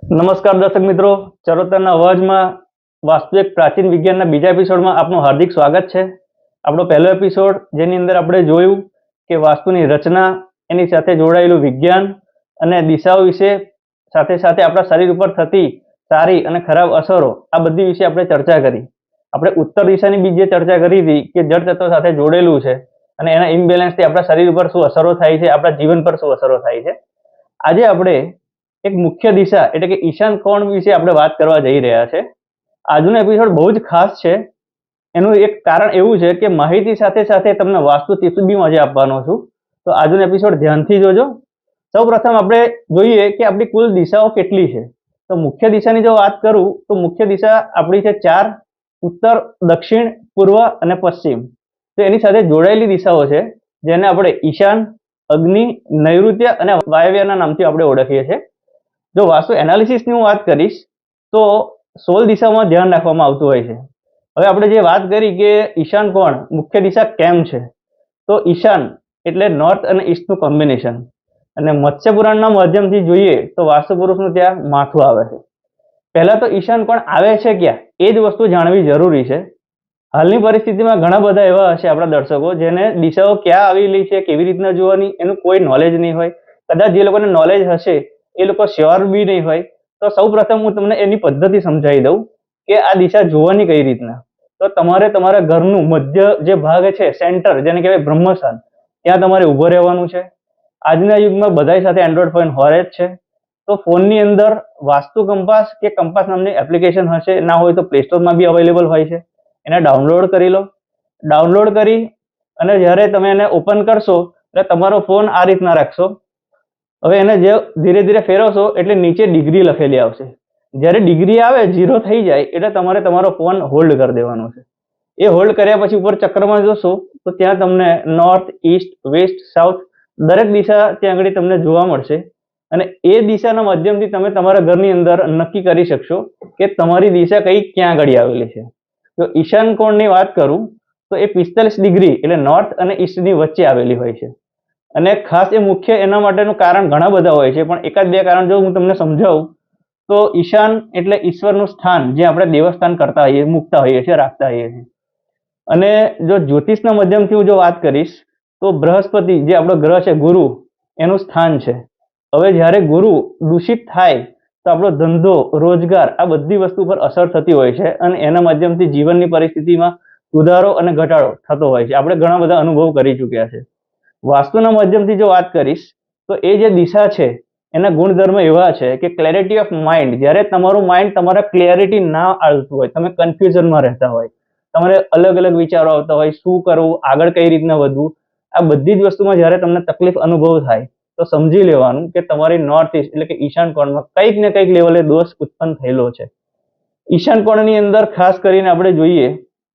નમસ્કાર દર્શક મિત્રો, ચરોતરના અવાજમાં વાસ્તવિક પ્રાચીન વિજ્ઞાનના બીજા એપિસોડમાં આપનું હાર્દિક સ્વાગત છે. આપણો પહેલો એપિસોડ જેની અંદર આપણે જોયું કે વાસ્તુની રચના, એની સાથે જોડાયેલું વિજ્ઞાન અને દિશાઓ વિશે, સાથે સાથે આપણા શરીર ઉપર થતી સારી અને ખરાબ અસરો, આ બધી વિશે આપણે ચર્ચા કરી. આપણે ઉત્તર દિશાની બી જે ચર્ચા કરી હતી કે જળ તત્વ સાથે જોડેલું છે અને એના ઇમ્બેલેન્સથી આપણા શરીર ઉપર શું અસરો થાય છે, આપણા જીવન પર શું અસરો થાય છે. આજે આપણે એક મુખ્ય દિશા એટલે કે ઈશાન કોણ વિશે આપણે વાત કરવા જઈ રહ્યા છે. આજનો એપિસોડ બહુ જ ખાસ છે. એનું એક કારણ એવું છે કે માહિતી સાથે સાથે તમને વાસ્તુ ટિપ્સ બી મજા આપવાનો છું. તો આજનો એપિસોડ ધ્યાનથી જોજો. સૌ પ્રથમ આપણે જોઈએ કે આપણી કુલ દિશાઓ કેટલી છે. તો મુખ્ય દિશાની જો વાત કરું તો મુખ્ય દિશા આપણી છે 4: ઉત્તર, દક્ષિણ, પૂર્વ અને પશ્ચિમ. તો એની સાથે જોડાયેલી દિશાઓ છે જેને આપણે ઈશાન, અગ્નિ, નૈઋત્ય અને વાયવ્યના નામથી આપણે ઓળખીએ છીએ. જો વાસ્તુ એનાલિસિસની હું વાત કરીશ તો 16 દિશામાં ધ્યાન રાખવામાં આવતું હોય છે. હવે આપણે જે વાત કરી કે ઈશાન કોણ, મુખ્ય દિશા કેમ છે, તો ઈશાન એટલે નોર્થ અને ઈસ્ટનું કોમ્બિનેશન. અને મત્સ્ય પુરાણના માધ્યમથી જોઈએ તો વાસ્તુ પુરુષનું ત્યાં માથું આવે છે. પહેલા તો ઈશાન કોણ આવે છે ક્યાં, એ જ વસ્તુ જાણવી જરૂરી છે. હાલની પરિસ્થિતિમાં ઘણા બધા એવા હશે આપણા દર્શકો જેને દિશાઓ ક્યાં આવેલી છે, કેવી રીતના જોવાની, એનું કોઈ નોલેજ નહીં હોય. કદાચ જે લોકોને નોલેજ હશે એ લોકો શ્યોર બી નહીં હોય. તો સૌ પ્રથમ હું તમને એની પદ્ધતિ સમજાવી દઉં કે આ દિશા જોવાની કઈ રીતના. તો તમારે તમારા ઘરનું મધ્ય જે ભાગ છે, સેન્ટર, જેને કહેવાય બ્રહ્મસ્થાન, ત્યાં તમારે ઊભો રહેવાનું છે. આજના યુગમાં બધા સાથે એન્ડ્રોઈડ ફોન હોય જ છે. તો ફોનની અંદર વાસ્તુ કંપાસ કે કંપાસ નામની એપ્લિકેશન હશે, ના હોય તો પ્લે સ્ટોરમાં બી અવેલેબલ હોય છે. એને ડાઉનલોડ કરી લો. ડાઉનલોડ કરી અને જ્યારે તમે એને ઓપન કરશો એટલે તમારો ફોન આ રીતના રાખશો. હવે એને જે ધીરે ધીરે ફેરવશો એટલે નીચે ડિગ્રી લખેલી આવશે. જ્યારે ડિગ્રી આવે 0 થઈ જાય એટલે તમારે તમારો ફોન હોલ્ડ કરી દેવાનો છે. એ હોલ્ડ કર્યા પછી ઉપર ચક્રમાં જોશો તો ત્યાં તમને નોર્થ, ઈસ્ટ, વેસ્ટ, સાઉથ દરેક દિશા ત્યાં આગળ તમને જોવા મળશે. અને એ દિશાના માધ્યમથી તમે તમારા ઘરની અંદર નક્કી કરી શકશો કે તમારી દિશા કઈ ક્યાં આગળ આવેલી છે. તો ઈશાન કોણની વાત કરું તો એ 45 ડિગ્રી એટલે નોર્થ અને ઈસ્ટની વચ્ચે આવેલી હોય છે. અને ખાસ એ મુખ્ય એના માટેનું કારણ ઘણા બધા હોય છે, પણ એકાદ બે કારણ જો હું તમને સમજાવું તો ઈશાન એટલે ઈશ્વરનું સ્થાન, જે આપણે દેવસ્થાન કરતા હોઈએ, મૂકતા હોઈએ છીએ, રાખતા હોઈએ છીએ. અને જો જ્યોતિષના માધ્યમથી હું જો વાત કરીશ તો બૃહસ્પતિ જે આપણો ગ્રહ છે, ગુરુ, એનું સ્થાન છે. હવે જ્યારે ગુરુ દૂષિત થાય તો આપણો ધંધો, રોજગાર, આ બધી વસ્તુ પર અસર થતી હોય છે અને એના માધ્યમથી જીવનની પરિસ્થિતિમાં સુધારો અને ઘટાડો થતો હોય છે. આપણે ઘણા બધા અનુભવ કરી ચૂક્યા છે. વાસ્તુના માધ્યમથી જો વાત કરીશ તો એ જે દિશા છે એના ગુણધર્મ એવા છે કે ક્લેરિટી ઓફ માઇન્ડ. જ્યારે તમારું માઇન્ડ તમારા ક્લિયરિટી ના આવતું હોય, તમે કન્ફ્યુઝનમાં રહેતા હોય, તમારે અલગ અલગ વિચારો આવતા હોય, શું કરવું, આગળ કઈ રીતના વધવું, આ બધી જ વસ્તુમાં જ્યારે તમને તકલીફ અનુભવ થાય તો સમજી લેવાનું કે તમારી નોર્થ ઈસ્ટ એટલે કે ઈશાન કોણમાં કંઈક ને કંઈક લેવલે દોષ ઉત્પન્ન થયેલો છે. ઈશાન કોણની અંદર ખાસ કરીને આપણે જોઈએ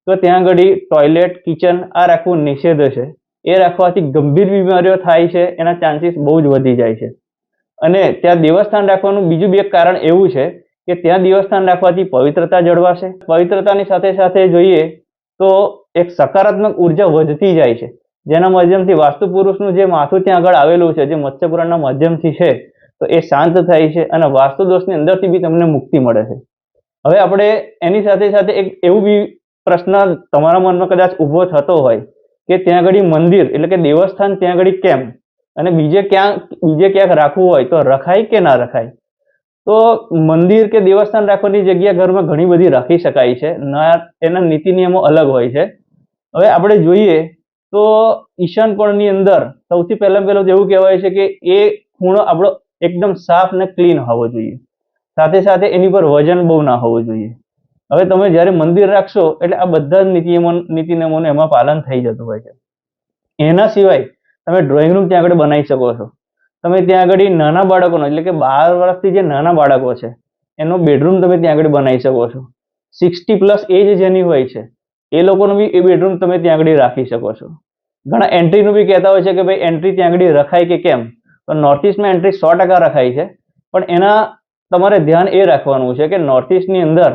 તો ત્યાં આગળ ટોયલેટ, કિચન આ રાખવું નિષેધ છે. એ રાખવાથી ગંભીર બીમારીઓ થાય છે, એના ચાન્સીસ બહુ જ વધી જાય છે. અને ત્યાં દેવસ્થાન રાખવાનું બીજું બી એક કારણ એવું છે કે ત્યાં દેવસ્થાન રાખવાથી પવિત્રતા જળવાશે. પવિત્રતાની સાથે સાથે જોઈએ તો એક સકારાત્મક ઉર્જા વધતી જાય છે, જેના માધ્યમથી વાસ્તુ પુરુષનું જે માથું ત્યાં આગળ આવેલું છે, જે મત્સ્ય પુરાણના માધ્યમથી છે, તો એ શાંત થાય છે અને વાસ્તુ દોષની અંદરથી બી તમને મુક્તિ મળે છે. હવે આપણે એની સાથે સાથે એક એવું બી પ્રશ્ન તમારા મનમાં કદાચ ઊભો થતો હોય કે ત્યાં આગળ મંદિર એટલે કે દેવસ્થાન ત્યાં આગળ કેમ, અને બીજે ક્યાંક રાખવું હોય તો રખાય કે ના રખાય. તો મંદિર કે દેવસ્થાન રાખવાની જગ્યા ઘરમાં ઘણી બધી રાખી શકાય છે, એના નીતિ નિયમો અલગ હોય છે. હવે આપણે જોઈએ તો ઈશાન કોણની અંદર સૌથી પહેલું એવું કહેવાય છે કે એ ખૂણો આપણો એકદમ સાફ અને ક્લીન હોવો જોઈએ. સાથે સાથે એની પર વજન બહુ ના હોવું જોઈએ. હવે તમે જ્યારે મંદિર રાખશો એટલે આ બધા જ નીતિ નિયમોનું એમાં પાલન થઈ જતું હોય છે. એના સિવાય તમે ડ્રોઈંગ રૂમ ત્યાં આગળ બનાવી શકો છો. તમે ત્યાં આગળ નાના બાળકોનો એટલે કે 12 વર્ષથી જે નાના બાળકો છે એનો બેડરૂમ તમે ત્યાં આગળ બનાવી શકો છો. 60+ એજ જેની હોય છે એ લોકોનું બી એ બેડરૂમ તમે ત્યાં આગળ રાખી શકો છો. ઘણા એન્ટ્રીનું બી કહેતા હોય છે કે ભાઈ એન્ટ્રી ત્યાં આગળ રખાય કે કેમ, તો નોર્થ ઈસ્ટમાં એન્ટ્રી 100% રખાય છે. પણ એના તમારે ધ્યાન એ રાખવાનું છે કે નોર્થ ઈસ્ટની અંદર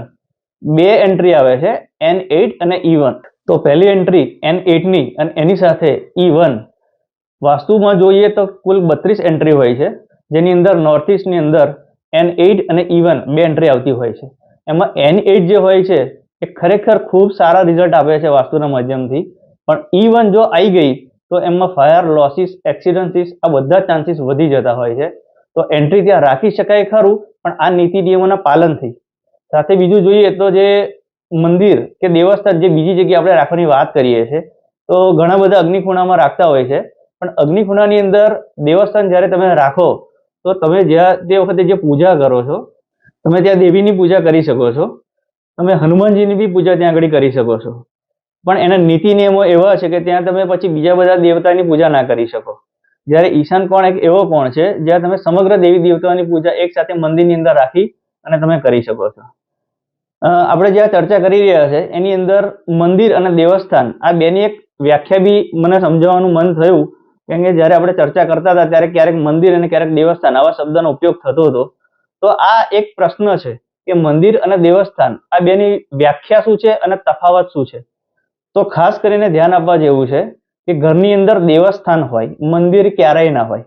2 એન્ટ્રી આવે છે, N8 અને E1. તો પહેલી એન્ટ્રી N8 ની અને એની સાથે E1. વાસ્તુમાં જોઈએ તો કુલ 32 એન્ટ્રી હોય છે, જેની અંદર નોર્થ ઈસ્ટની અંદર N8 અને E1 બે એન્ટ્રી આવતી હોય છે. એમાં N8 જે હોય છે એ ખરેખર ખૂબ સારા રિઝલ્ટ આપે છે વાસ્તુના માધ્યમથી, પણ E1 જો આવી ગઈ તો એમાં ફાયર, લોસીસ, એક્સિડન્સીસ આ બધા ચાન્સીસ વધી જતા હોય છે. તો એન્ટ્રી ત્યાં રાખી શકાય ખરું, પણ આ નીતિ નિયમોના પાલનથી. સાથે બીજું જોઈએ તો જે મંદિર કે દેવસ્થાન જે બીજી જગ્યાએ આપણે રાખવાની વાત કરીએ છીએ, તો ઘણા બધા અગ્નિખૂણામાં રાખતા હોય છે, પણ અગ્નિખૂણાની અંદર દેવસ્થાન જ્યારે તમે રાખો તો તમે જ્યાં તે વખતે જે પૂજા કરો છો, તમે ત્યાં દેવીની પૂજા કરી શકો છો, તમે હનુમાનજીની બી પૂજા ત્યાં આગળ કરી શકો છો, પણ એના નીતિ નિયમો એવા છે કે ત્યાં તમે પછી બીજા બધા દેવતાની પૂજા ના કરી શકો. જ્યારે ઈશાન કોણ એક એવો કોણ છે જ્યાં તમે સમગ્ર દેવી દેવતાઓની પૂજા એક સાથે મંદિરની અંદર રાખી અને તમે કરી શકો છો. આપણે જ્યાં ચર્ચા કરી રહ્યા છે એની અંદર મંદિર અને દેવસ્થાન આ બેની એક વ્યાખ્યા બી મને સમજાવવાનું મન થયું, કેમ કે જ્યારે આપણે ચર્ચા કરતા હતા ત્યારે ક્યારેક મંદિર અને ક્યારેક દેવસ્થાન આવા શબ્દનો ઉપયોગ થતો હતો. તો આ એક પ્રશ્ન છે કે મંદિર અને દેવસ્થાન આ બેની વ્યાખ્યા શું છે અને તફાવત શું છે. તો ખાસ કરીને ધ્યાન આપવા જેવું છે કે ઘરની અંદર દેવસ્થાન હોય, મંદિર ક્યારેય ના હોય.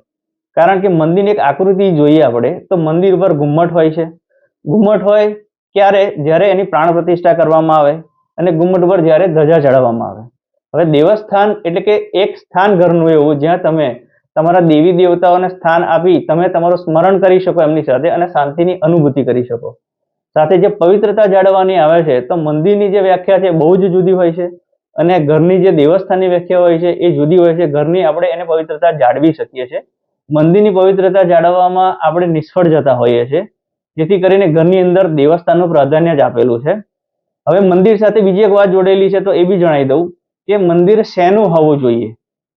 કારણ કે મંદિરની એક આકૃતિ જોઈએ આપણે તો મંદિર પર ઘુમ્મટ હોય છે. ઘુમ્મટ હોય ક્યારે? જ્યારે એની પ્રાણ પ્રતિષ્ઠા કરવામાં આવે અને ઘુમ્મટ પર જ્યારે ધજા ચડાવવામાં આવે. હવે દેવસ્થાન એટલે કે એક સ્થાન ઘરનું એવું જ્યાં તમે તમારા દેવી દેવતાઓને સ્થાન આપી તમે તમારું સ્મરણ કરી શકો એમની સાથે અને શાંતિની અનુભૂતિ કરી શકો. સાથે જે પવિત્રતા જાળવવાની આવે છે તો મંદિરની જે વ્યાખ્યા છે બહુ જ જુદી હોય છે અને ઘરની જે દેવસ્થાનની વ્યાખ્યા હોય છે એ જુદી હોય છે. ઘરની આપણે એને પવિત્રતા જાળવી શકીએ છીએ, મંદિરની પવિત્રતા જાળવવામાં આપણે નિષ્ફળ જતા હોઈએ છીએ, જેથી કરીને ઘરની અંદર દેવસ્થાનનું પ્રાધાન્ય જ આપેલું છે. હવે મંદિર સાથે બીજી એક વાત જોડેલી છે તો એ બી જણાવી દઉં કે મંદિર શેનું હોવું જોઈએ.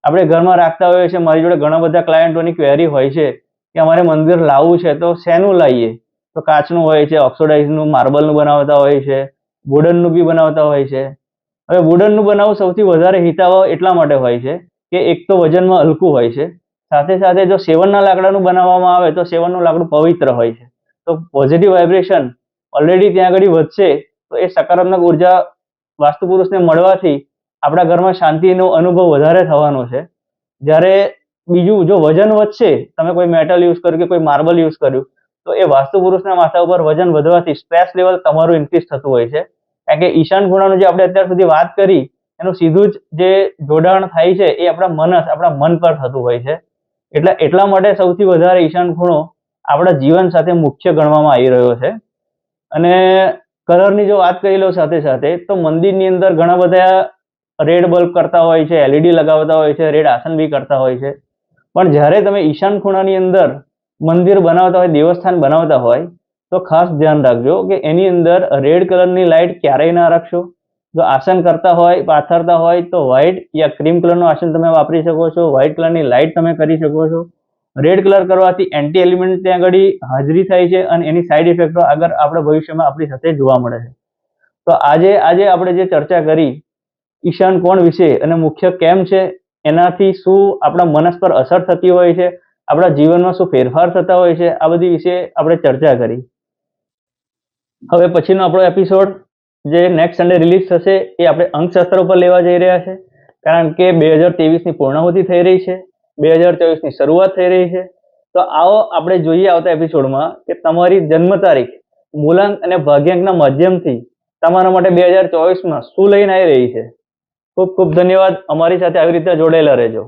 આપણે ઘરમાં રાખતા હોઈએ છીએ, મારી જોડે ઘણા બધા ક્લાયન્ટોની ક્વેરી હોય છે કે અમારે મંદિર લાવવું છે તો શેનું લાવીએ? તો કાચનું હોય છે, ઓક્સિડાઇઝનું, માર્બલનું બનાવતા હોય છે, વુડનનું બી બનાવતા હોય છે. હવે વુડનનું બનાવવું સૌથી વધારે હિતાવહ એટલા માટે હોય છે કે એક તો વજનમાં હલકું હોય છે, સાથે સાથે જો સેવનના લાકડાનું બનાવવામાં આવે તો સેવનનું લાકડું પવિત્ર હોય છે. તો પોઝિટિવ વાઇબ્રેશન ઓલરેડી ત્યાં આગળ વધશે, તો એ સકારાત્મક ઉર્જા વાસ્તુપુરુષને મળવાથી આપણા ઘરમાં શાંતિનો અનુભવ વધારે થવાનો છે. જ્યારે બીજું જો વજન વધશે, તમે કોઈ મેટલ યુઝ કર્યું કે કોઈ માર્બલ યુઝ કર્યું તો એ વાસ્તુપુરુષના માથા ઉપર વજન વધવાથી સ્ટ્રેસ લેવલ તમારું ઇન્ક્રીઝ થતું હોય છે. કારણ કે ઈશાન ખૂણાનું જે આપણે અત્યાર સુધી વાત કરી એનું સીધું જ જે જોડાણ થાય છે એ આપણા મન પર થતું હોય છે. એટલે એટલા માટે સૌથી વધારે ઈશાન ખૂણો આપણા જીવન સાથે મુખ્ય ગણવામાં આવી રહ્યો છે. અને કલરની જો વાત કરી લો સાથે સાથે તો મંદિરની અંદર ઘણા બધા રેડ બલ્બ કરતા હોય છે, LED લગાવતા હોય છે, રેડ આસન બી કરતા હોય છે. પણ જ્યારે તમે ઈશાન ખૂણાની અંદર મંદિર બનાવતા હોય, દેવસ્થાન બનાવતા હોય તો ખાસ ધ્યાન રાખજો કે એની અંદર રેડ કલરની લાઇટ ક્યારેય ના રાખશો. જો આસન કરતા હોય, પાથરતા હોય તો વ્હાઇટ યા ક્રીમ કલરનું આસન તમે વાપરી શકો છો, વ્હાઇટ કલરની લાઇટ તમે કરી શકો છો. રેડ કલર કરવાથી એન્ટી એલિમેન્ટ ત્યાં આગળ હાજરી થાય છે અને એની સાઈડ ઇફેક્ટો આગળ આપણે ભવિષ્યમાં આપણી સાથે જોવા મળે છે. તો આજે આપણે જે ચર્ચા કરી ઈશાન કોણ વિશે અને મુખ્ય કેમ છે, એનાથી શું આપણા મનસ પર અસર થતી હોય છે, આપણા જીવનમાં શું ફેરફાર થતા હોય છે, આ બધી વિશે આપણે ચર્ચા કરી. હવે પછીનો આપણો એપિસોડ જે નેક્સ્ટ સન્ડે રિલીઝ થશે એ આપણે અંકશાસ્ત્ર ઉપર લેવા જઈ રહ્યા છે. કારણ કે 2023ની પૂર્ણાહુતિ થઈ રહી છે, 2024ની શરૂઆત થઈ રહી છે. તો આવો આપણે જોઈએ આવતા એપિસોડમાં કે તમારી જન્મ તારીખ, મૂલાંક અને ભાગ્યાંકના માધ્યમથી તમારા માટે 2024માં શું લઈને આવી રહી છે. ખૂબ ખૂબ ધન્યવાદ. અમારી સાથે આવી રીતે જોડાયેલા રહેજો.